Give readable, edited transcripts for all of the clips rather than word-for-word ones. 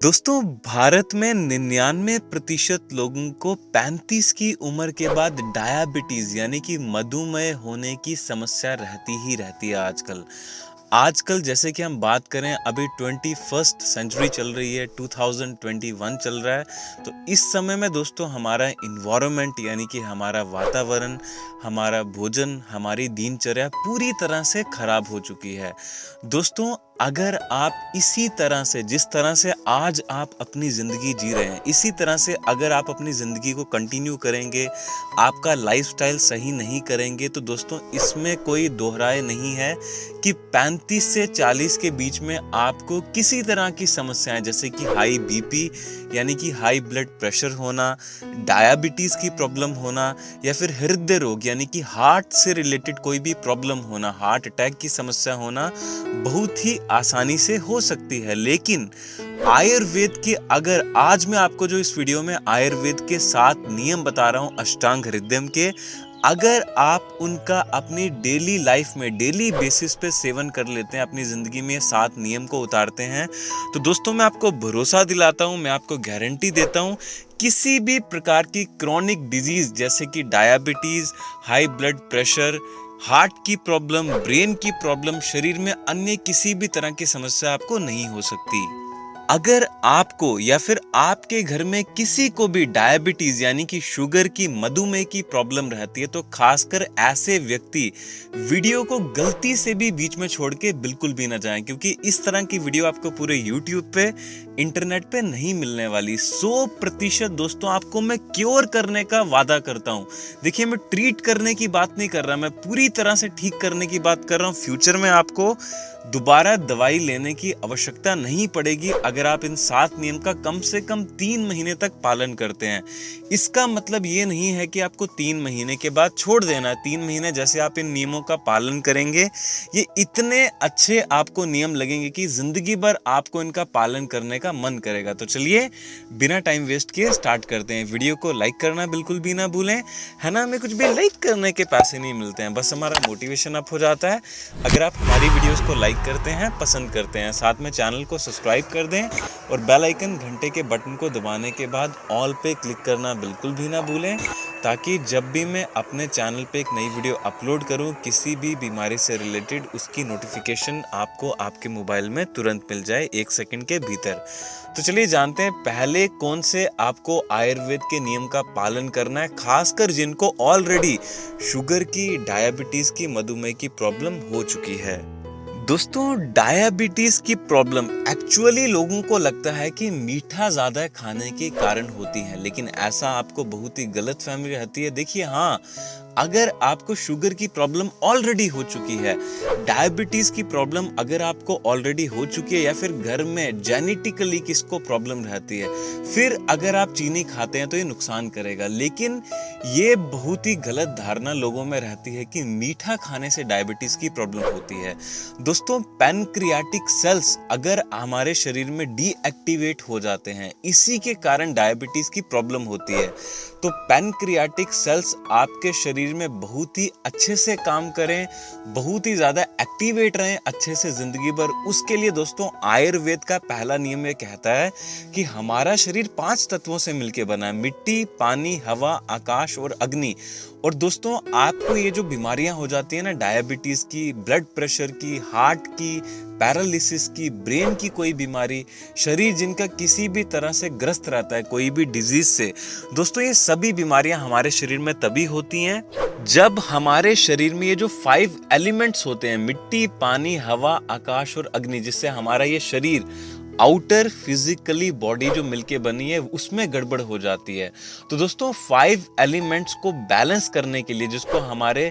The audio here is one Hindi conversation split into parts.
दोस्तों, भारत में 99% लोगों को 35 की उम्र के बाद डायबिटीज यानी कि मधुमेह होने की समस्या रहती ही रहती है। आजकल जैसे कि हम बात करें, अभी 21st सेंचुरी चल रही है, 2021 चल रहा है। तो इस समय में दोस्तों हमारा इन्वायरमेंट यानी कि हमारा वातावरण, हमारा भोजन, हमारी दिनचर्या पूरी तरह से खराब हो चुकी है। दोस्तों, अगर आप इसी तरह से, जिस तरह से आज आप अपनी ज़िंदगी जी रहे हैं, इसी तरह से अगर आप अपनी ज़िंदगी को कंटिन्यू करेंगे, आपका लाइफस्टाइल सही नहीं करेंगे, तो दोस्तों इसमें कोई दोहराए नहीं है कि 35 से 40 के बीच में आपको किसी तरह की समस्याएं जैसे कि हाई बीपी यानी कि हाई ब्लड प्रेशर होना, डायबिटीज़ की प्रॉब्लम होना, या फिर हृदय रोग यानी कि हार्ट से रिलेटेड कोई भी प्रॉब्लम होना, हार्ट अटैक की समस्या होना बहुत ही आसानी से हो सकती है। लेकिन आयुर्वेद के, अगर आज मैं आपको जो इस वीडियो में आयुर्वेद के 7 नियम बता रहा हूं अष्टांग हृदयम के, अगर आप उनका अपनी डेली लाइफ में डेली बेसिस पे सेवन कर लेते हैं, अपनी ज़िंदगी में 7 नियम को उतारते हैं, तो दोस्तों मैं आपको भरोसा दिलाता हूं, मैं आपको गारंटी देता हूं, किसी भी प्रकार की क्रॉनिक डिजीज जैसे कि diabetes, high blood pressure, heart की प्रॉब्लम, ब्रेन की प्रॉब्लम, शरीर में अन्य किसी भी तरह की समस्या आपको नहीं हो सकती। अगर आपको या फिर आपके घर में किसी को भी डायबिटीज यानी कि शुगर की, मधुमेह की प्रॉब्लम रहती है, तो खासकर ऐसे व्यक्ति वीडियो को गलती से भी बीच में छोड़ के बिल्कुल भी ना जाएं, क्योंकि इस तरह की वीडियो आपको पूरे YouTube पे, इंटरनेट पे नहीं मिलने वाली। 100% दोस्तों आपको मैं क्योर करने का वादा करता हूं। देखिए, मैं ट्रीट करने की बात नहीं कर रहा, मैं पूरी तरह से ठीक करने की बात कर रहा हूं। फ्यूचर में आपको दोबारा दवाई लेने की आवश्यकता नहीं पड़ेगी अगर आप इन 7 नियम का कम से कम 3 महीने तक पालन करते हैं। इसका मतलब ये नहीं है कि आपको 3 महीने के बाद छोड़ देना है। 3 महीने जैसे आप इन नियमों का पालन करेंगे, ये इतने अच्छे आपको नियम लगेंगे कि जिंदगी भर आपको इनका पालन करने का मन करेगा। तो चलिए बिना टाइम वेस्ट किए स्टार्ट करते हैं। वीडियो को लाइक करना बिल्कुल भी ना भूलें, है ना। हमें कुछ भी लाइक करने के पैसे नहीं मिलते हैं, बस हमारा मोटिवेशन अप हो जाता है अगर आप हमारी वीडियोस को लाइक करते हैं, पसंद करते हैं। साथ में चैनल को सब्सक्राइब कर दें और बेल आइकन, घंटे के बटन को दबाने के बाद ऑल पे क्लिक करना बिल्कुल भी ना भूलें, ताकि जब भी मैं अपने चैनल पे एक नई वीडियो अपलोड करूं किसी भी बीमारी से रिलेटेड, उसकी नोटिफिकेशन आपको आपके मोबाइल में तुरंत मिल जाए 1 सेकंड के भीतर। तो चलिए जानते हैं पहले कौन से आपको आयुर्वेद के नियम का पालन करना है, खासकर जिनको ऑलरेडी शुगर की, डायबिटीज की, मधुमेह की प्रॉब्लम हो चुकी है। दोस्तों, डायबिटीज की प्रॉब्लम एक्चुअली लोगों को लगता है कि मीठा ज्यादा खाने के कारण होती है, लेकिन ऐसा आपको बहुत ही गलतफहमी रहती है। देखिए, हाँ, अगर आपको शुगर की प्रॉब्लम ऑलरेडी हो चुकी है, डायबिटीज की प्रॉब्लम अगर आपको ऑलरेडी हो चुकी है, या फिर घर में जेनेटिकली किसको प्रॉब्लम रहती है, फिर अगर आप चीनी खाते हैं तो ये नुकसान करेगा। लेकिन ये बहुत ही गलत धारणा लोगों में रहती है कि मीठा खाने से डायबिटीज की प्रॉब्लम होती है। दोस्तों, पैनक्रियाटिक सेल्स अगर हमारे शरीर में डीएक्टिवेट हो जाते हैं, इसी के कारण डायबिटीज की प्रॉब्लम होती है। तो पैनक्रियाटिक सेल्स आपके शरीर में बहुत ही अच्छे से काम करें, बहुत ही ज्यादा एक्टिवेट रहें अच्छे से जिंदगी भर, उसके लिए दोस्तों आयुर्वेद का पहला नियम ये कहता है कि हमारा शरीर 5 तत्वों से मिलकर बना है: मिट्टी, पानी, हवा, आकाश और अग्नि। और दोस्तों, आपको ये जो बीमारियां हो जाती है ना, डायबिटीज की, ब्लड प्रेशर की, हार्ट की, पैरालिसिस की, ब्रेन की कोई बीमारी, शरीर जिनका किसी भी तरह से ग्रस्त रहता है कोई भी डिजीज से, दोस्तों ये सभी बीमारियां हमारे शरीर में तभी होती हैं जब हमारे शरीर में ये जो 5 एलिमेंट्स होते हैं, मिट्टी, पानी, हवा, आकाश और अग्नि, जिससे हमारा ये शरीर, आउटर फिजिकली बॉडी जो मिलके बनी है, उसमें गड़बड़ हो जाती है। तो दोस्तों 5 एलिमेंट्स को बैलेंस करने के लिए, जिसको हमारे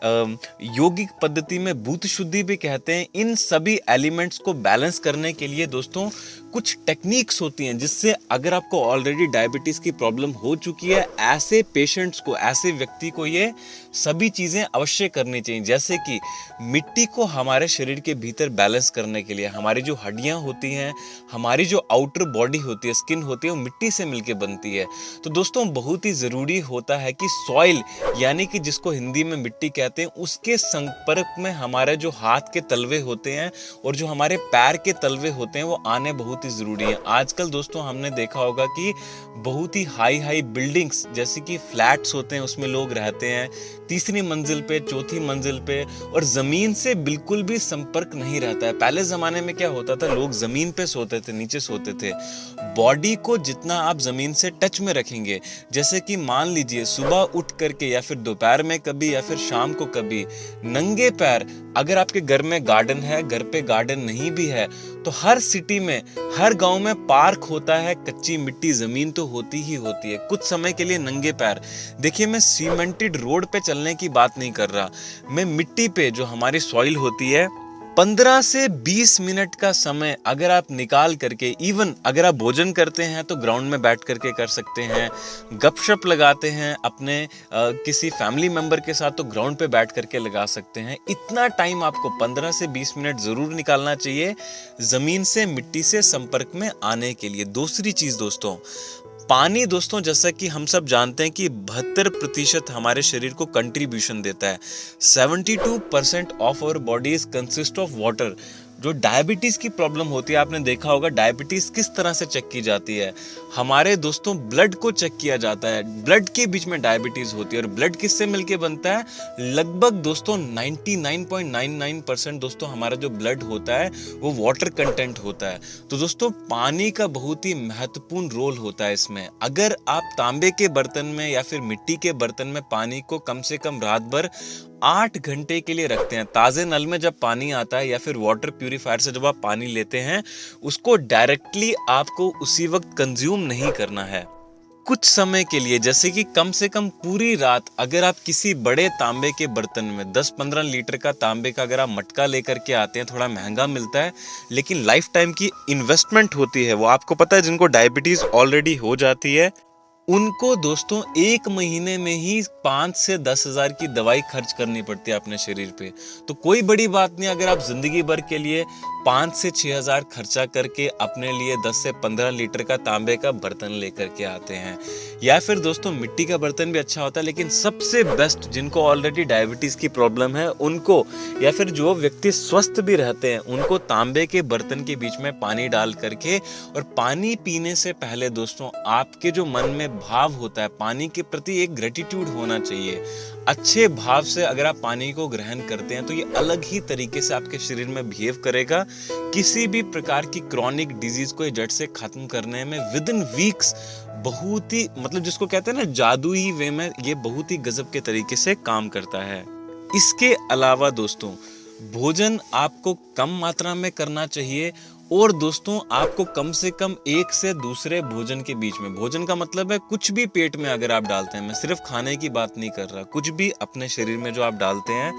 योगिक पद्धति में भूत शुद्धि भी कहते हैं, इन सभी एलिमेंट्स को बैलेंस करने के लिए दोस्तों कुछ टेक्निक्स होती हैं, जिससे अगर आपको ऑलरेडी डायबिटीज की प्रॉब्लम हो चुकी है, ऐसे पेशेंट्स को, ऐसे व्यक्ति को ये सभी चीजें अवश्य करनी चाहिए। जैसे कि मिट्टी को हमारे शरीर के भीतर बैलेंस करने के लिए, हमारी जो हड्डियां होती हैं, हमारी जो आउटर बॉडी होती है, स्किन होती है, वो मिट्टी से मिलकर बनती है। तो दोस्तों बहुत ही जरूरी होता है कि सॉइल यानी कि जिसको हिंदी में मिट्टी कहते हैं, उसके संपर्क में हमारे जो हाथ के तलवे होते हैं और जो हमारे पैर के तलवे होते हैं, वो आने बहुत बहुत ही ज़रूरी है। आजकल दोस्तों हमने देखा होगा कि बहुत ही हाई बिल्डिंग्स जैसे कि फ्लैट्स होते हैं उसमें लोग रहते हैं, तीसरी मंजिल पे, चौथी मंजिल पे, और ज़मीन से बिल्कुल भी संपर्क नहीं रहता है। पहले ज़माने में क्या होता था, लोग ज़मीन पे सोते थे, नीचे सोते थे। बॉडी को जितना आप ज़मीन से टच में रखेंगे, जैसे कि मान लीजिए सुबह उठ करके या फिर दोपहर में कभी या फिर शाम को कभी नंगे पैर, अगर आपके घर में गार्डन है, घर पे गार्डन नहीं भी है तो हर सिटी में, हर गांव में पार्क होता है, कच्ची मिट्टी ज़मीन तो होती ही होती है। कुछ समय के लिए नंगे पैर, देखिए मैं सीमेंटेड रोड पे चलने की बात नहीं कर रहा, मैं मिट्टी पे जो हमारी सॉइल होती है 15 से 20 मिनट का समय अगर आप निकाल करके, इवन अगर आप भोजन करते हैं तो ग्राउंड में बैठ करके कर सकते हैं, गपशप लगाते हैं अपने किसी फैमिली मेंबर के साथ तो ग्राउंड पे बैठ करके लगा सकते हैं। इतना टाइम आपको 15 से 20 मिनट ज़रूर निकालना चाहिए ज़मीन से, मिट्टी से संपर्क में आने के लिए। दूसरी चीज़ दोस्तों, पानी दोस्तों, जैसा कि हम सब जानते हैं कि 72% हमारे शरीर को कंट्रीब्यूशन देता है। 72% of our bodies consist of water. जो डायबिटीज़ की प्रॉब्लम होती है, आपने देखा होगा डायबिटीज़ किस तरह से चेक की जाती है। हमारे दोस्तों ब्लड को चेक किया जाता है, ब्लड के बीच में डायबिटीज़ होती है। और ब्लड किससे मिलके बनता है? लगभग दोस्तों 99.99% दोस्तों हमारा जो ब्लड होता है वो वाटर कंटेंट होता है। तो दोस्तों पानी का बहुत ही महत्वपूर्ण रोल होता है इसमें। अगर आप तांबे के बर्तन में या फिर मिट्टी के बर्तन में पानी को कम से कम रात भर 8 घंटे के लिए रखते हैं, ताज़े नल में जब पानी आता है या फिर वाटर प्यूरिफायर से जब आप पानी लेते हैं, उसको डायरेक्टली आपको उसी वक्त कंज्यूम नहीं करना है। कुछ समय के लिए, जैसे कि कम से कम पूरी रात, अगर आप किसी बड़े तांबे के बर्तन में 10-15 लीटर का तांबे का अगर आप मटका लेकर के आते हैं, थोड़ा महंगा मिलता है लेकिन लाइफ टाइम की इन्वेस्टमेंट होती है। वो आपको पता है, जिनको डायबिटीज़ ऑलरेडी हो जाती है उनको दोस्तों 1 महीने में ही 5 से 10 हज़ार की दवाई खर्च करनी पड़ती है अपने शरीर पे। तो कोई बड़ी बात नहीं अगर आप जिंदगी भर के लिए 5 से 6 हज़ार खर्चा करके अपने लिए 10 से 15 लीटर का तांबे का बर्तन लेकर के आते हैं। या फिर दोस्तों मिट्टी का बर्तन भी अच्छा होता है, लेकिन सबसे बेस्ट जिनको ऑलरेडी डायबिटीज़ की प्रॉब्लम है उनको, या फिर जो व्यक्ति स्वस्थ भी रहते हैं उनको तांबे के बर्तन के बीच में पानी डाल करके, और पानी पीने से पहले दोस्तों आपके जो मन में भाव होता है पानी के प्रति, एक ग्रेटिट्यूड होना चाहिए। अच्छे भाव से अगर आप पानी को ग्रहण करते हैं तो ये अलग ही तरीके से आपके शरीर में बिहेव करेगा। किसी भी प्रकार की क्रॉनिक डिजीज को जड़ से खत्म करने में विद इन वीक्स बहुत ही, मतलब जिसको कहते हैं ना जादुई वे में, ये बहुत ही गजब के तरीके से काम करता है। इसके अलावा दोस्तों भोजन आपको कम मात्रा में करना चाहिए, और दोस्तों आपको कम से कम एक से दूसरे भोजन के बीच में, भोजन का मतलब है कुछ भी पेट में अगर आप डालते हैं, मैं सिर्फ खाने की बात नहीं कर रहा, कुछ भी अपने शरीर में जो आप डालते हैं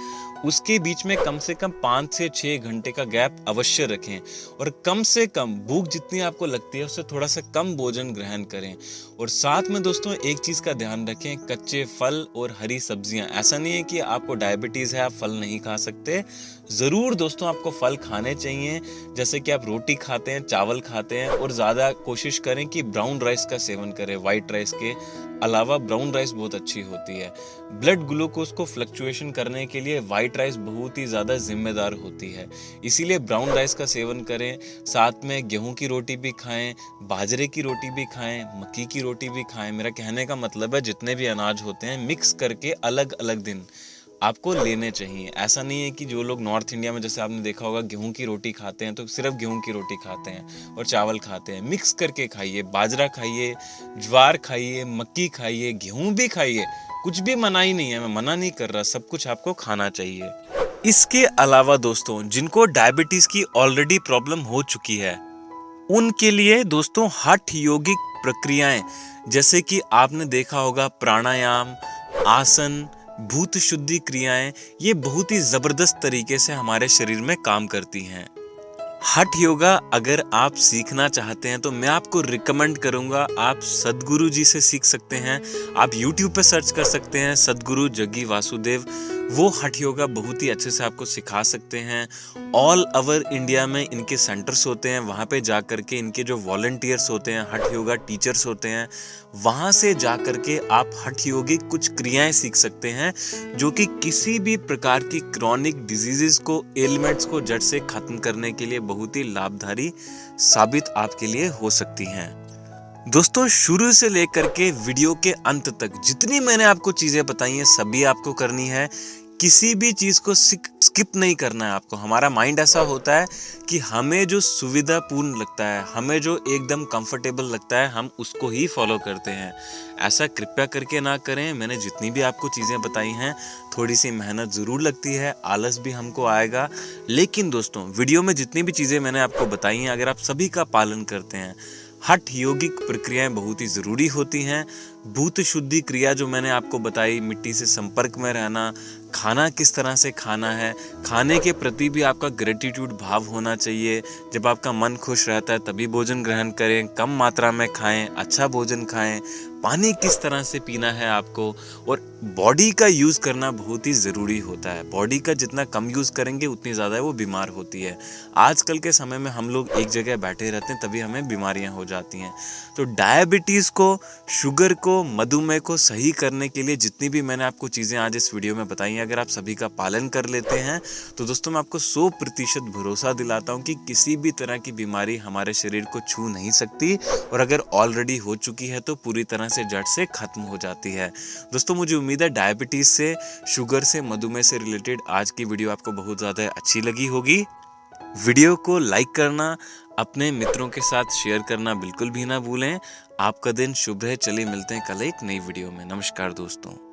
उसके बीच में कम से कम 5 से 6 घंटे का गैप अवश्य रखें। और कम से कम भूख जितनी आपको लगती है उससे थोड़ा सा कम भोजन ग्रहण करें। और साथ में दोस्तों एक चीज़ का ध्यान रखें, कच्चे फल और हरी सब्जियां। ऐसा नहीं है कि आपको डायबिटीज़ है आप फल नहीं खा सकते, ज़रूर दोस्तों आपको फल खाने चाहिए। जैसे कि आप रोटी खाते हैं, चावल खाते हैं, और ज़्यादा कोशिश करें कि ब्राउन राइस का सेवन करें। वाइट राइस के अलावा ब्राउन राइस बहुत अच्छी होती है। ब्लड ग्लूकोज को फ्लक्चुएशन करने के लिए वाइट राइस बहुत ही ज़्यादा जिम्मेदार होती है, इसीलिए ब्राउन राइस का सेवन करें। साथ में गेहूं की रोटी भी खाएं, बाजरे की रोटी भी खाएं, मक्की की रोटी भी खाएं। मेरा कहने का मतलब है जितने भी अनाज होते हैं मिक्स करके अलग अलग दिन आपको लेने चाहिए। ऐसा नहीं है कि जो लोग नॉर्थ इंडिया में, जैसे आपने देखा होगा, गेहूं की रोटी खाते हैं तो सिर्फ गेहूं की रोटी खाते हैं और चावल खाते हैं। मिक्स करके खाइए, बाजरा खाइए, ज्वार खाइए, मक्की खाइए, गेहूं भी खाइए, कुछ भी मनाही नहीं है, मैं मना नहीं कर रहा, सब कुछ आपको खाना चाहिए। इसके अलावा दोस्तों जिनको डायबिटीज की ऑलरेडी प्रॉब्लम हो चुकी है उनके लिए दोस्तों हठ योगिक प्रक्रियाएं, जैसे कि आपने देखा होगा प्राणायाम, आसन, भूत शुद्धि क्रियाएं, ये बहुत ही जबरदस्त तरीके से हमारे शरीर में काम करती हैं। हठ योगा अगर आप सीखना चाहते हैं तो मैं आपको रिकमेंड करूंगा, आप सदगुरु जी से सीख सकते हैं। आप YouTube पे सर्च कर सकते हैं सदगुरु जग्गी वासुदेव, वो हठ योगा बहुत ही अच्छे से आपको सिखा सकते हैं। ऑल ओवर इंडिया में इनके सेंटर्स होते हैं, वहाँ पे जा कर के इनके जो वॉलंटियर्स होते हैं, हठ योगा टीचर्स होते हैं, वहाँ से जा कर के आप हठ योगी कुछ क्रियाएं सीख सकते हैं जो कि किसी भी प्रकार की क्रॉनिक डिजीजेस को, एलिमेंट्स को जड़ से खत्म करने के लिए बहुत ही लाभकारी साबित आपके लिए हो सकती हैं। दोस्तों, शुरू से लेकर के वीडियो के अंत तक जितनी मैंने आपको चीजें बताई हैं सभी आपको करनी है। किसी भी चीज को स्किप नहीं करना है आपको। हमारा माइंड ऐसा होता है कि हमें जो सुविधापूर्ण लगता है, हमें जो एकदम कंफर्टेबल लगता है, हम उसको ही फॉलो करते हैं। ऐसा कृपया करके ना करें। मैंने जितनी भी आपको चीज़ें बताई हैं, थोड़ी सी मेहनत ज़रूर लगती है, आलस भी हमको आएगा, लेकिन दोस्तों वीडियो में जितनी भी चीज़ें मैंने आपको बताई हैं, अगर आप सभी का पालन करते हैं, हठ योगिक प्रक्रियाएं बहुत ही ज़रूरी होती हैं। भूत शुद्धि क्रिया जो मैंने आपको बताई, मिट्टी से संपर्क में रहना, खाना किस तरह से खाना है, खाने के प्रति भी आपका ग्रेटिट्यूड भाव होना चाहिए। जब आपका मन खुश रहता है तभी भोजन ग्रहण करें, कम मात्रा में खाएं, अच्छा भोजन खाएं, पानी किस तरह से पीना है आपको, और बॉडी का यूज़ करना बहुत ही ज़रूरी होता है। बॉडी का जितना कम यूज़ करेंगे उतनी ज़्यादा वो बीमार होती है। आजकल के समय में हम लोग एक जगह बैठे रहते हैं तभी हमें बीमारियां हो जाती हैं। तो डायबिटीज़ को, शुगर को, मधुमेह को सही करने के लिए जितनी भी मैंने आपको चीज़ें आज इस वीडियो में बताई हैं, अगर आप सभी का पालन कर लेते हैं तो दोस्तों मैं आपको 100% भरोसा दिलाता हूं कि किसी भी तरह की बीमारी हमारे शरीर को छू नहीं सकती, और अगर ऑलरेडी हो चुकी है तो पूरी तरह से जड़ से खत्म हो जाती है। दोस्तों, मुझे उम्मीद है डायबिटीज़ से, शुगर से, मधुमेह से रिलेटेड आज की वीडियो आपको बहुत ज़्यादा अच्छी लगी होगी। वीडियो को लाइक करना, अपने मित्रों के साथ शेयर करना बिल्कुल भी ना भूलें। आपका दिन शुभ रहे। चलिए मिलते हैं कल एक नई वीडियो में। नमस्कार दोस्तों।